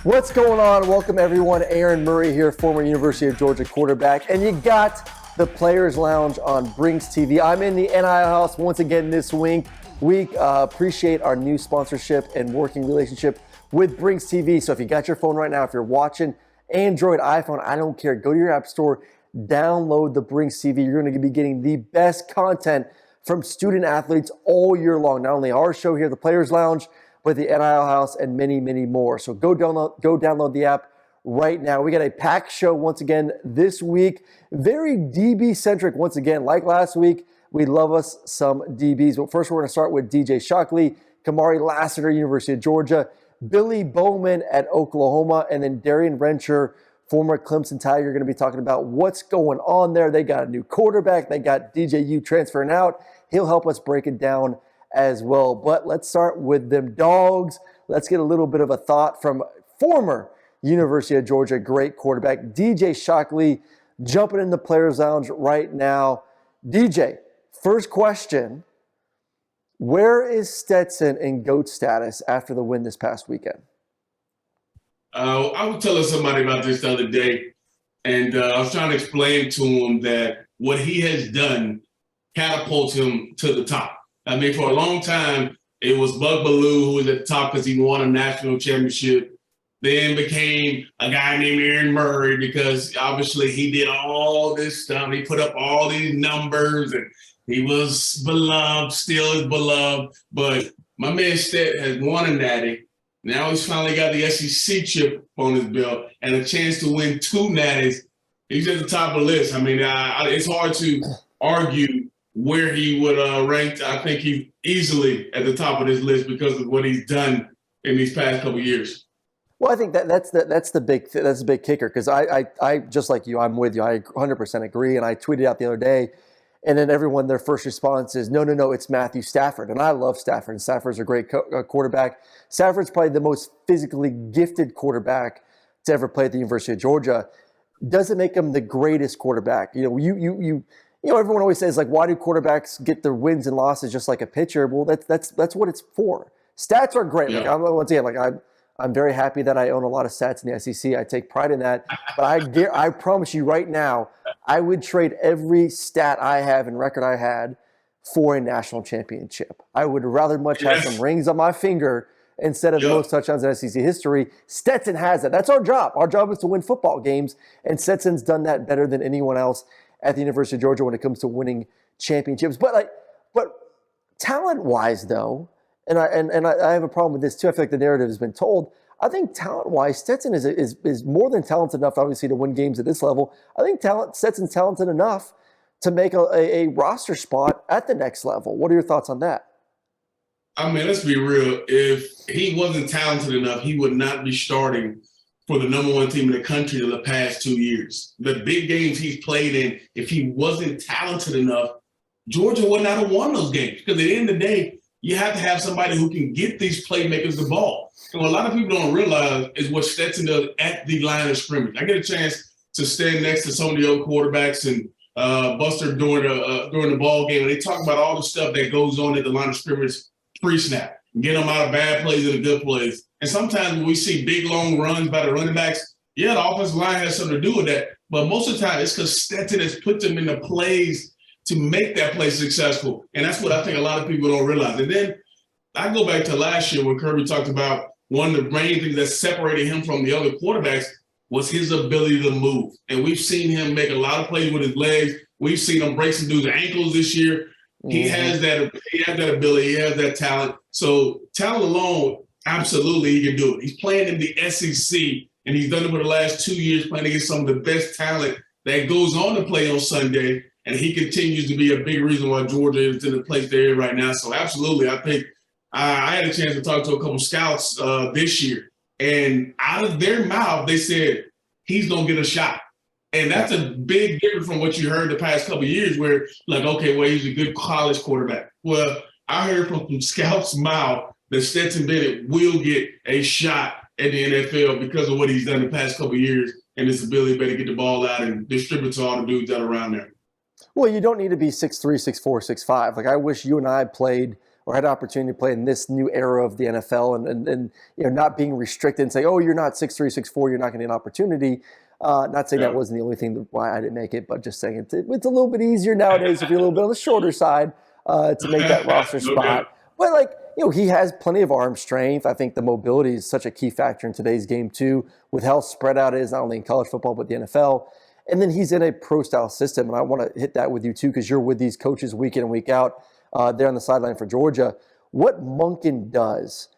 What's going on? Welcome, everyone. Aaron Murray here, former University of Georgia quarterback. And you got the Players Lounge on Brinks TV. I'm in the NIL house once again this week. Appreciate our new sponsorship and working relationship with Brinks TV. So if you got your phone right now, if you're watching Android, iPhone, I don't care. Go to your app store, download the Brinks TV. You're going to be getting the best content from student athletes all year long. Not only our show here, the Players Lounge, but the NIL House and many, many more. So go download the app right now. We got a packed show once again this week. Very DB-centric once again. Like last week, we love us some DBs. But first, we're going to start with DJ Shockley, Kamari Lassiter, University of Georgia, Billy Bowman at Oklahoma, and then Darian Rencher, former Clemson Tiger, going to be talking about what's going on there. They got a new quarterback. They got DJU transferring out. He'll help us break it down as well. But let's start with them dogs. Let's get a little bit of a thought from former University of Georgia great quarterback DJ Shockley, jumping in the Players Lounge right now. DJ, first question, where is Stetson in GOAT status after the win this past weekend? I was telling somebody about this the other day, and I was trying to explain to him that what he has done catapults him to the top. I mean, for a long time, it was Bug Ballou who was at the top because he won a national championship. Then became a guy named Aaron Murray because obviously he did all this stuff. He put up all these numbers and he was beloved, still is beloved. But my man Stet has won a natty. Now he's finally got the SEC chip on his belt and a chance to win 2 natties. He's at the top of the list. I mean, it's hard to argue where he would rank. I think he's easily at the top of this list because of what he's done in these past couple of years. Well, I think that's the big kicker because I just like you, I'm with you. I 100% agree, and I tweeted out the other day, and then everyone, their first response is no, it's Matthew Stafford, and I love Stafford. And Stafford's a great quarterback. Stafford's probably the most physically gifted quarterback to ever play at the University of Georgia. Doesn't make him the greatest quarterback. You know, everyone always says, like, why do quarterbacks get their wins and losses just like a pitcher? Well, that's what it's for. Stats are great. Yeah. I'm very happy that I own a lot of stats in the SEC. I take pride in that. But I promise you right now, I would trade every stat I have and record I had for a national championship. I would rather much have some rings on my finger instead of the most touchdowns in SEC history. Stetson has that. That's our job. Our job is to win football games, and Stetson's done that better than anyone else at the University of Georgia when it comes to winning championships. But talent-wise, though, and I have a problem with this too. I feel like the narrative has been told. I think talent-wise, Stetson is more than talented enough, obviously, to win games at this level. I think Stetson's talented enough to make a roster spot at the next level. What are your thoughts on that? I mean, let's be real. If he wasn't talented enough, he would not be starting for the number 1 team in the country in the past 2 years. The big games he's played in, if he wasn't talented enough, Georgia would not have won those games. Because at the end of the day, you have to have somebody who can get these playmakers the ball. And what a lot of people don't realize is what Stetson does at the line of scrimmage. I get a chance to stand next to some of the other quarterbacks and Buster during the ball game, and they talk about all the stuff that goes on at the line of scrimmage pre-snap, get them out of bad plays into good plays. And sometimes when we see big, long runs by the running backs, yeah, the offensive line has something to do with that. But most of the time, it's because Stetson has put them in the plays to make that play successful. And that's what I think a lot of people don't realize. And then I go back to last year when Kirby talked about one of the main things that separated him from the other quarterbacks was his ability to move. And we've seen him make a lot of plays with his legs. We've seen him break some dudes' ankles this year. He has that ability. He has that talent. So talent alone, absolutely, he can do it. He's playing in the SEC, and he's done it for the last 2 years, playing against some of the best talent that goes on to play on Sunday. And he continues to be a big reason why Georgia is in the place they're in right now. So absolutely, I think I had a chance to talk to a couple scouts this year. And out of their mouth, they said, he's going to get a shot. And that's a big difference from what you heard the past couple of years where, like, okay, well, he's a good college quarterback. Well, I heard from some scouts' mouth that Stetson Bennett will get a shot at the NFL because of what he's done the past couple of years and his ability to get the ball out and distribute to all the dudes that are around there. Well, you don't need to be 6'3", 6'4", 6'5". Like, I wish you and I played – or had an opportunity to play in this new era of the NFL and not being restricted and say, oh, you're not 6'3", 6'4", you're not going to get an opportunity. Not saying that wasn't the only thing why I didn't make it, but just saying it's a little bit easier nowadays if you're a little bit on the shorter side to make that roster spot. But he has plenty of arm strength. I think the mobility is such a key factor in today's game too, with how spread out it is, not only in college football, but the NFL. And then he's in a pro-style system, and I want to hit that with you too, because you're with these coaches week in and week out there on the sideline for Georgia. What Monken does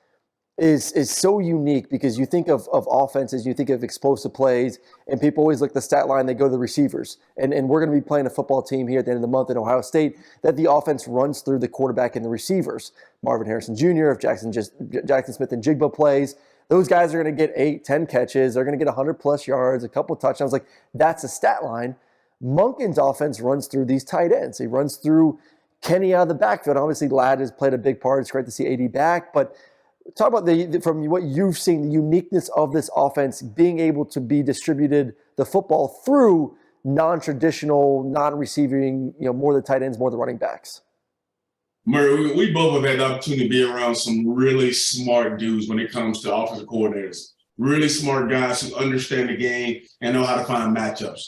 is so unique, because you think of offenses, you think of explosive plays, and people always look at the stat line, they go to the receivers. And we're going to be playing a football team here at the end of the month in Ohio State that the offense runs through the quarterback and the receivers. Marvin Harrison Jr., if Jackson Smith and Jigba plays, those guys are going to get 8, 10 catches. They're going to get 100-plus yards, a couple of touchdowns. That's a stat line. Monken's offense runs through these tight ends. He runs through Kenny out of the backfield. Obviously, Ladd has played a big part. It's great to see AD back, but talk about from what you've seen, the uniqueness of this offense being able to be distributed the football through non-traditional, non-receiving, more the tight ends, more the running backs. Murray, we both have had the opportunity to be around some really smart dudes when it comes to offensive coordinators. Really smart guys who understand the game and know how to find matchups.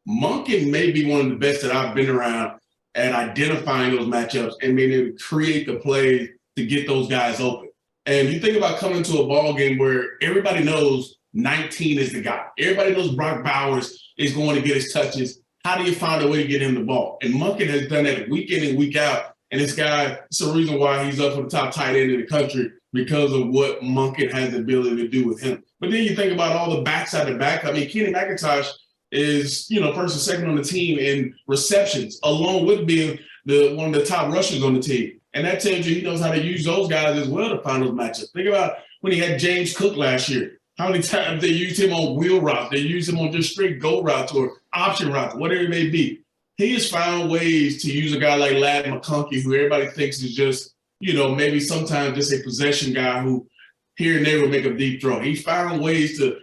Monken may be one of the best that I've been around at identifying those matchups and being able to create the play to get those guys open. And you think about coming to a ball game where everybody knows 19 is the guy. Everybody knows Brock Bowers is going to get his touches. How do you find a way to get him the ball? And Monken has done that week in and week out. And this guy, it's the reason why he's up for the top tight end in the country, because of what Monken has the ability to do with him. But then you think about all the backside to back. I mean, Kenny McIntosh is, first and second on the team in receptions, along with being one of the top rushers on the team. And that tells you he knows how to use those guys as well to find those matchups. Think about when he had James Cook last year. How many times they used him on wheel routes. They used him on just straight go routes or option routes, whatever it may be. He has found ways to use a guy like Ladd McConkey, who everybody thinks is just, maybe sometimes just a possession guy who here and there will make a deep throw. He found ways to,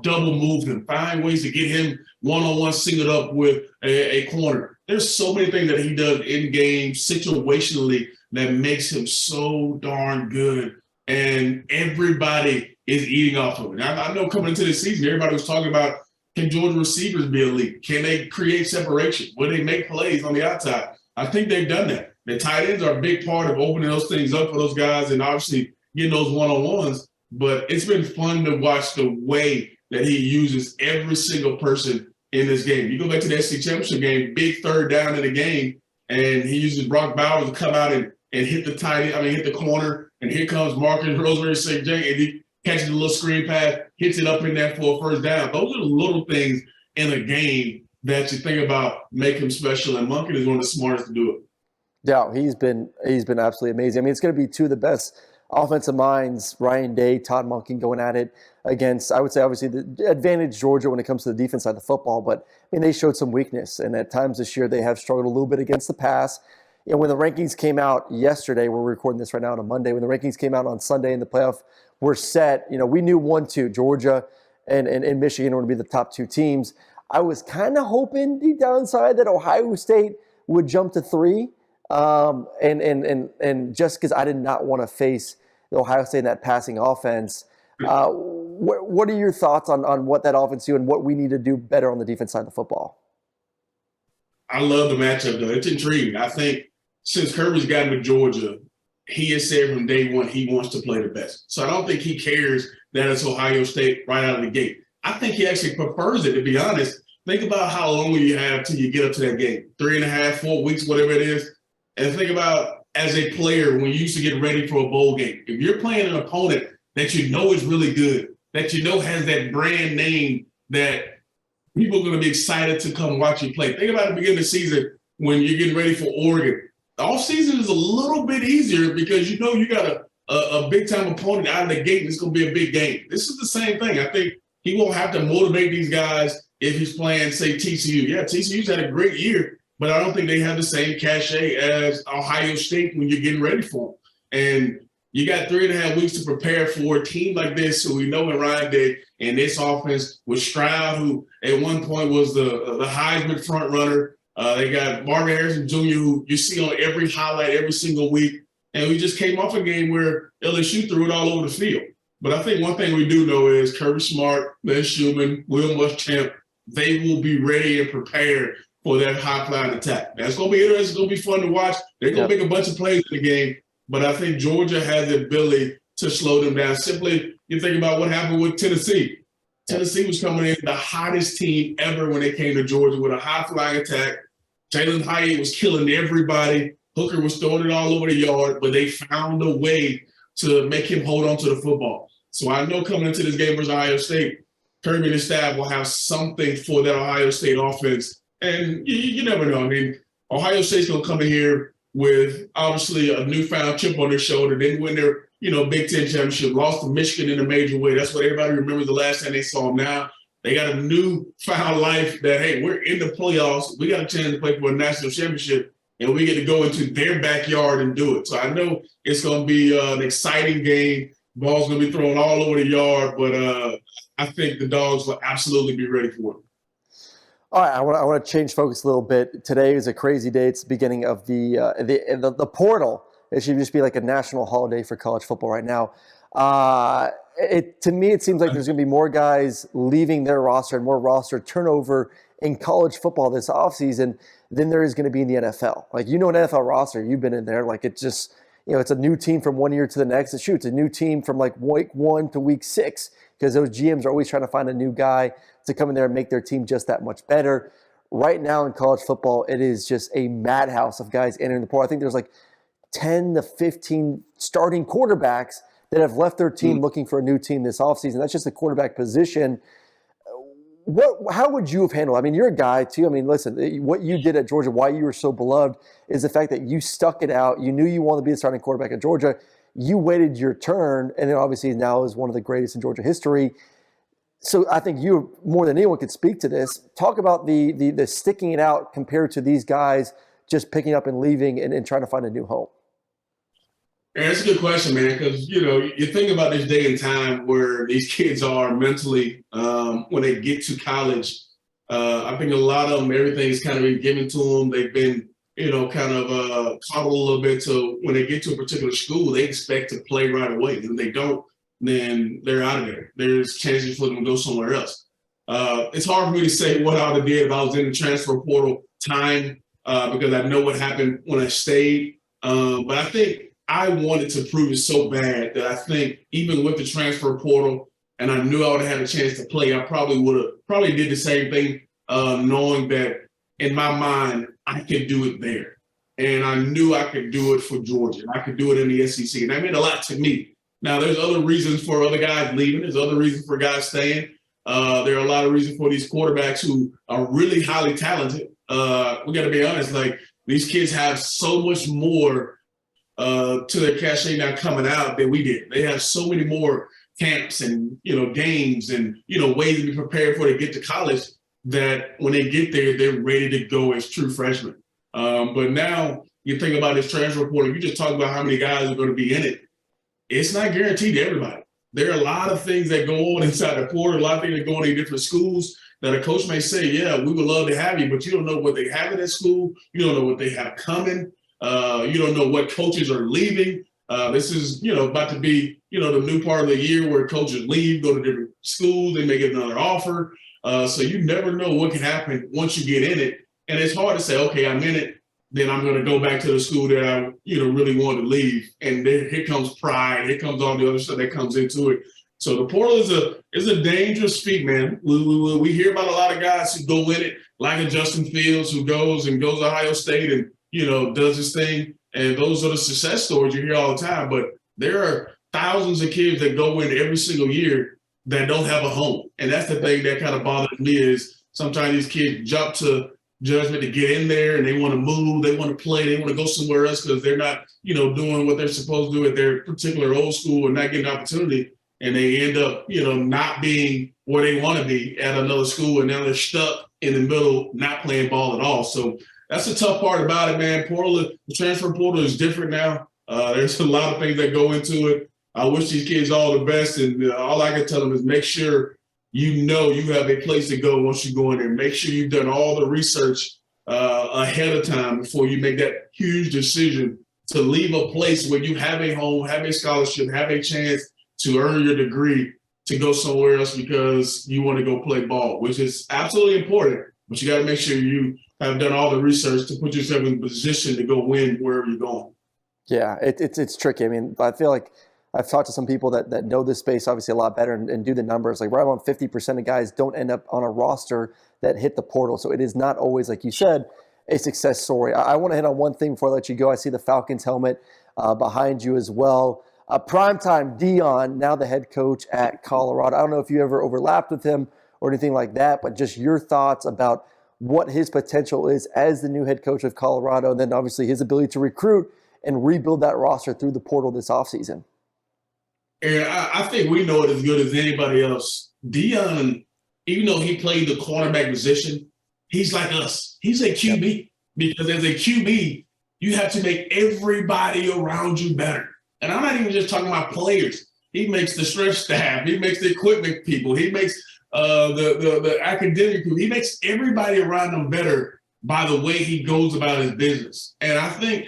double move him, find ways to get him one-on-one singled up with a corner. There's so many things that he does in game situationally that makes him so darn good. And everybody is eating off of it. Now, I know coming into this season, everybody was talking about, can Georgia receivers be elite? Can they create separation? Will they make plays on the outside? I think they've done that. The tight ends are a big part of opening those things up for those guys and obviously getting those one-on-ones. But it's been fun to watch the way that he uses every single person in this game. You go back to the SEC championship game, big third down in the game, and he uses Brock Bowers to come out and hit the hit the corner, and here comes Marcus Rosemary St. James, and he catches a little screen pass, hits it up in there for a first down. Those are the little things in a game that you think about make him special, and Monken is one of the smartest to do it. Yeah, he's been absolutely amazing. I mean, it's going to be two of the best offensive minds, Ryan Day, Todd Monken, going at it against, I would say, obviously, the advantage Georgia when it comes to the defense side of the football. But, they showed some weakness. And at times this year, they have struggled a little bit against the pass. When the rankings came out yesterday, we're recording this right now on a Monday. When the rankings came out on Sunday and the playoff were set, we knew 1-2, Georgia and Michigan were going to be the top two teams. I was kind of hoping deep down inside that Ohio State would jump to 3. And just because I did not want to face the Ohio State in that passing offense, what are your thoughts on what that offense do and what we need to do better on the defense side of the football? I love the matchup, though. It's intriguing. I think since Kirby's gotten to Georgia, he has said from day one he wants to play the best. So I don't think he cares that it's Ohio State right out of the gate. I think he actually prefers it, to be honest. Think about how long you have till you get up to that game, 3.5, 4 weeks, whatever it is. And think about, as a player, when you used to get ready for a bowl game, if you're playing an opponent that you know is really good, that you know has that brand name that people are going to be excited to come watch you play. Think about the beginning of the season when you're getting ready for Oregon. The offseason is a little bit easier because you know you got a big-time opponent out of the gate and it's going to be a big game. This is the same thing. I think he won't have to motivate these guys if he's playing, say, TCU. Yeah, TCU's had a great year, but I don't think they have the same cachet as Ohio State when you're getting ready for them. And you got 3.5 weeks to prepare for a team like this. So we know in Ryan Day and this offense with Stroud, who at one point was the Heisman front runner. They got Marvin Harrison Jr., who you see on every highlight every single week. And we just came off a game where LSU threw it all over the field. But I think one thing we do know is Kirby Smart, Les Schumann, Will Muschamp, they will be ready and prepared for that high-flying attack. That's going to be interesting. It's going to be fun to watch. They're going to make a bunch of plays in the game. But I think Georgia has the ability to slow them down. Simply, you think about what happened with Tennessee. Tennessee was coming in the hottest team ever when they came to Georgia with a high-flying attack. Jalen Hyatt was killing everybody. Hooker was throwing it all over the yard, but they found a way to make him hold on to the football. So I know coming into this game versus Ohio State, Kirby and his staff will have something for that Ohio State offense. And you never know. I mean, Ohio State's going to come in here with obviously a newfound chip on their shoulder. They win their, Big Ten championship, lost to Michigan in a major way. That's what everybody remembers the last time they saw them. Now they got a newfound life that, hey, we're in the playoffs. We got a chance to play for a national championship, and we get to go into their backyard and do it. So I know it's going to be an exciting game. Ball's going to be thrown all over the yard, but I think the Dogs will absolutely be ready for it. All right, I want to change focus a little bit. Today is a crazy day. It's the beginning of the portal. It should just be like a national holiday for college football right now. To me, it seems like there's going to be more guys leaving their roster and more roster turnover in college football this offseason than there is going to be in the NFL. Like, an NFL roster, you've been in there. Like, it's just, it's a new team from one year to the next. It's a new team from like week 1 to week 6 because those GMs are always trying to find a new guy to come in there and make their team just that much better. Right now in college football, it is just a madhouse of guys entering the portal. I think there's like 10 to 15 starting quarterbacks that have left their team looking for a new team this offseason. That's just the quarterback position. How would you have handled it? I mean, you're a guy, too. I mean, listen, what you did at Georgia, why you were so beloved, is the fact that you stuck it out. You knew you wanted to be the starting quarterback at Georgia. You waited your turn, and then obviously now is one of the greatest in Georgia history. So I think you, more than anyone, could speak to this. Talk about the sticking it out compared to these guys just picking up and leaving and trying to find a new home. Yeah, that's a good question, man, because, you think about this day and time where these kids are mentally when they get to college. I think a lot of them, everything's kind of been given to them. They've been, kind of coddled a little bit. So when they get to a particular school, they expect to play right away. And if they don't, then they're out of there. There's chances for them to go somewhere else. It's hard for me to say what I would have did if I was in the transfer portal time because I know what happened when I stayed. But I think I wanted to prove it so bad that I think even with the transfer portal and I knew I would have had a chance to play, I probably did the same thing, knowing that in my mind, I could do it there. And I knew I could do it for Georgia. I could do it in the SEC. And that meant a lot to me. Now, there's other reasons for other guys leaving. There's other reasons for guys staying. There are a lot of reasons for these quarterbacks who are really highly talented. We got to be honest, like these kids have so much more to their cachet now coming out than we did. They have so many more camps and, games and, ways to be prepared before they get to college that when they get there, they're ready to go as true freshmen. But now you think about this transfer portal, you just talk about how many guys are going to be in it. It's not guaranteed to everybody. There are a lot of things that go on inside the portal, a lot of things that go on in different schools that a coach may say, yeah, we would love to have you, but you don't know what they have in that school. You don't know what they have coming. You don't know what coaches are leaving. This is, about to be, the new part of the year where coaches leave, go to different schools, they may get another offer. So you never know what can happen once you get in it. And it's hard to say, okay, I'm in it, then I'm going to go back to the school that I, really wanted to leave. And then here comes pride. Here comes all the other stuff that comes into it. So the portal is a dangerous feat, man. We hear about a lot of guys who go in it, like a Justin Fields, who goes to Ohio State and, does his thing. And those are the success stories you hear all the time. But there are thousands of kids that go in every single year that don't have a home. And that's the thing that kind of bothers me is sometimes these kids jump to judgment to get in there and they want to move, they want to play, they want to go somewhere else because they're not, doing what they're supposed to do at their particular old school and not getting an opportunity. And they end up, not being where they want to be at another school. And now they're stuck in the middle, not playing ball at all. So that's the tough part about it, man. The transfer portal is different now. There's a lot of things that go into it. I wish these kids all the best. And all I can tell them is make sure you have a place to go once you go in there. Make sure you've done all the research ahead of time before you make that huge decision to leave a place where you have a home, have a scholarship, have a chance to earn your degree to go somewhere else because you want to go play ball, which is absolutely important. But you got to make sure you have done all the research to put yourself in a position to go win wherever you're going. Yeah, it's tricky. I mean, I feel like I've talked to some people that know this space obviously a lot better and do the numbers. Like right around 50% of guys don't end up on a roster that hit the portal. So it is not always, like you said, a success story. I want to hit on one thing before I let you go. I see the Falcons helmet behind you as well. Primetime Deion, now the head coach at Colorado. I don't know if you ever overlapped with him or anything like that, but just your thoughts about what his potential is as the new head coach of Colorado, and then obviously his ability to recruit and rebuild that roster through the portal this offseason. And I think we know it as good as anybody else. Deion, even though he played the cornerback position, he's like us. He's a QB because as a QB, you have to make everybody around you better. And I'm not even just talking about players. He makes the stretch staff. He makes the equipment people. He makes the academic people. He makes everybody around him better by the way he goes about his business. And I think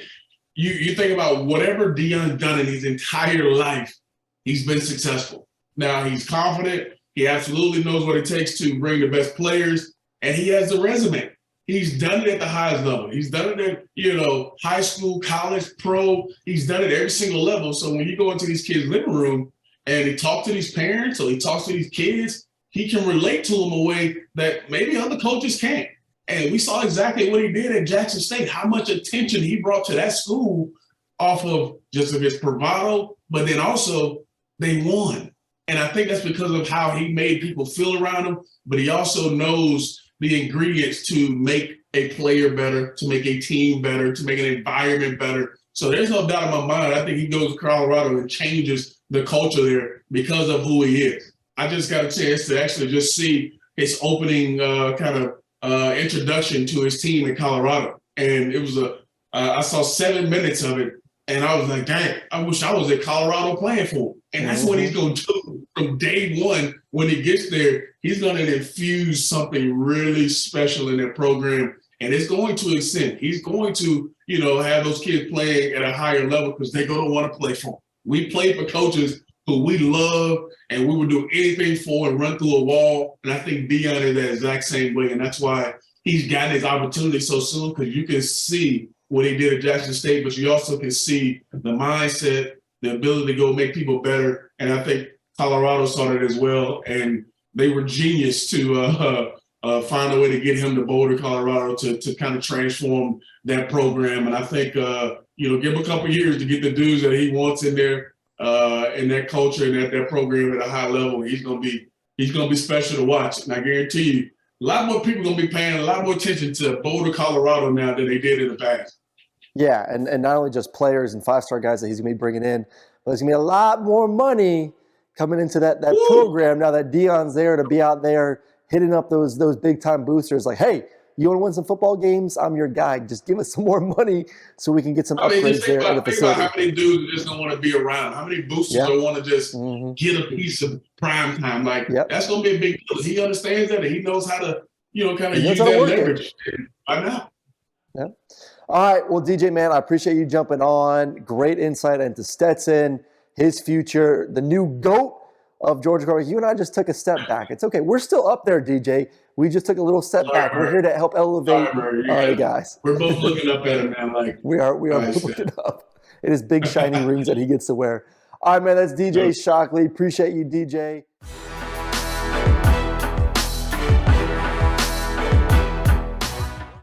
you think about whatever Deion's done in his entire life, he's been successful. Now, he's confident. He absolutely knows what it takes to bring the best players, and he has the resume. He's done it at the highest level. He's done it at, high school, college, pro. He's done it at every single level. So when you go into these kids' living room and he talks to these parents or he talks to these kids, he can relate to them a way that maybe other coaches can't. And we saw exactly what he did at Jackson State, how much attention he brought to that school off of just of his bravado, but then also they won. And I think that's because of how he made people feel around him, but he also knows the ingredients to make a player better, to make a team better, to make an environment better. So there's no doubt in my mind, I think he goes to Colorado and changes the culture there because of who he is. I just got a chance to actually just see his opening introduction to his team in Colorado. And it was I saw 7 minutes of it, and I was like, dang, I wish I was at Colorado playing for him. And that's what he's going to do from day one. When he gets there, he's going to infuse something really special in that program, and it's going to extend. He's going to, have those kids playing at a higher level because they're going to want to play for him. We played for coaches who we love and we would do anything for and run through a wall. And I think Deion is that exact same way. And that's why he's gotten his opportunity so soon, because you can see what he did at Jackson State, but you also can see the mindset, the ability to go make people better. And I think Colorado saw that as well. And they were genius to find a way to get him to Boulder, Colorado, to kind of transform that program. And I think, give him a couple of years to get the dudes that he wants in there, in that culture and that program at a high level. He's gonna be special to watch. And I guarantee you, a lot more people are gonna be paying a lot more attention to Boulder, Colorado now than they did in the past. Yeah, and not only just players and five-star guys that he's gonna be bringing in, but there's gonna be a lot more money coming into that program now that Deion's there to be out there hitting up those big time boosters. Like, hey, you want to win some football games? I'm your guy. Just give us some more money so we can get some upgrades there in the facility. Think about how many dudes just don't want to be around. How many boosters don't want to just get a piece of prime time? Like, that's going to be a big deal. He understands that, and he knows how to, kind of use that leverage by now. Yeah. All right. Well, DJ, man, I appreciate you jumping on. Great insight into Stetson, his future, the new GOAT of Georgia. You and I just took a step back. It's okay. We're still up there, DJ. We just took a little step back. We're here to help elevate our guys. We're both looking up at him now. Like we are both looking up. It is big shiny rings that he gets to wear. All right, man. That's DJ Shockley. Appreciate you, DJ.